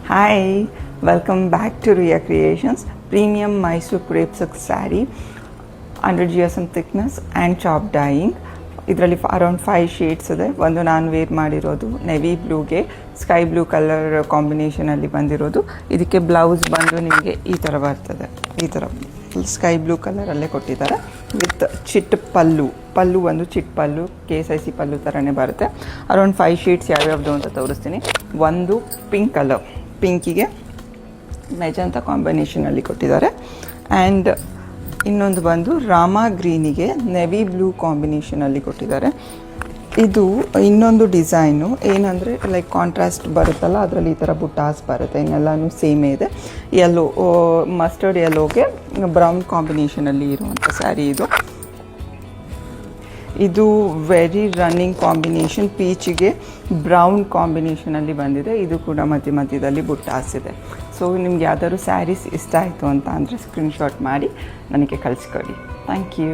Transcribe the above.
Hi, welcome back to Ria Creations. Premium Mysore crepe silk saree, 100 GSM thickness and chop dyeing. ಇದರಲ್ಲಿ around 5 shades ಇದೆ. ಒಂದು ನಾನು wear ಮಾಡಿರೋದು navy ಬ್ಲೂಗೆ sky blue colour ಕಾಂಬಿನೇಷನಲ್ಲಿ ಬಂದಿರೋದು. ಇದಕ್ಕೆ blouse ಬಂದು ನಿಮಗೆ ಈ ಥರ ಬರ್ತದೆ. ಈ ಥರ ಸ್ಕೈ ಬ್ಲೂ ಕಲರಲ್ಲೇ ಕೊಟ್ಟಿದ್ದಾರೆ ವಿತ್ ಚಿಟ್ ಪಲ್ಲು ಒಂದು ಚಿಟ್ ಪಲ್ಲು KSIC ಪಲ್ಲು ಥರನೇ ಬರುತ್ತೆ. ಅರೌಂಡ್ 5 ಶೇಡ್ಸ್ ಯಾವ್ಯಾವುದು ಅಂತ ತೋರಿಸ್ತೀನಿ. ಒಂದು ಪಿಂಕ್ ಕಲರ್, ಪಿಂಕಿಗೆ ಮೆಜಂತ ಕಾಂಬಿನೇಷನಲ್ಲಿ ಕೊಟ್ಟಿದ್ದಾರೆ. ಆ್ಯಂಡ್ ಇನ್ನೊಂದು ಬಂದು ರಾಮಾ ಗ್ರೀನಿಗೆ ನೆವಿ ಬ್ಲೂ ಕಾಂಬಿನೇಷನಲ್ಲಿ ಕೊಟ್ಟಿದ್ದಾರೆ. ಇದು ಇನ್ನೊಂದು ಡಿಸೈನು ಏನಂದರೆ ಲೈಕ್ ಕಾಂಟ್ರಾಸ್ಟ್ ಬರುತ್ತಲ್ಲ, ಅದರಲ್ಲಿ ಈ ಥರ ಬುಟ್ಟಾಸ್ ಬರುತ್ತೆ. ಇನ್ನೆಲ್ಲನೂ ಸೇಮೇ ಇದೆ. ಯೆಲ್ಲೋ, ಮಸ್ಟರ್ಡ್ ಯೆಲ್ಲೋಗೆ ಬ್ರೌನ್ ಕಾಂಬಿನೇಷನಲ್ಲಿ ಇರುವಂಥ ಸ್ಯಾರಿ ಇದು. ಇದು ವೆರಿ ರನ್ನಿಂಗ್ ಕಾಂಬಿನೇಷನ್, ಪೀಚಿಗೆ ಬ್ರೌನ್ ಕಾಂಬಿನೇಷನಲ್ಲಿ ಬಂದಿದೆ. ಇದು ಕೂಡ ಮಧ್ಯದಲ್ಲಿ ಬುಟ್ಟಾಸ್ ಇದೆ. ಸೊ ನಿಮ್ಗೆ ಯಾವ್ದಾದ್ರು ಸ್ಯಾರೀಸ್ ಇಷ್ಟ ಆಯಿತು ಅಂತ ಅಂದರೆ ಸ್ಕ್ರೀನ್ಶಾಟ್ ಮಾಡಿ ನನಗೆ ಕಳಿಸ್ಕೊಡಿ. Thank you.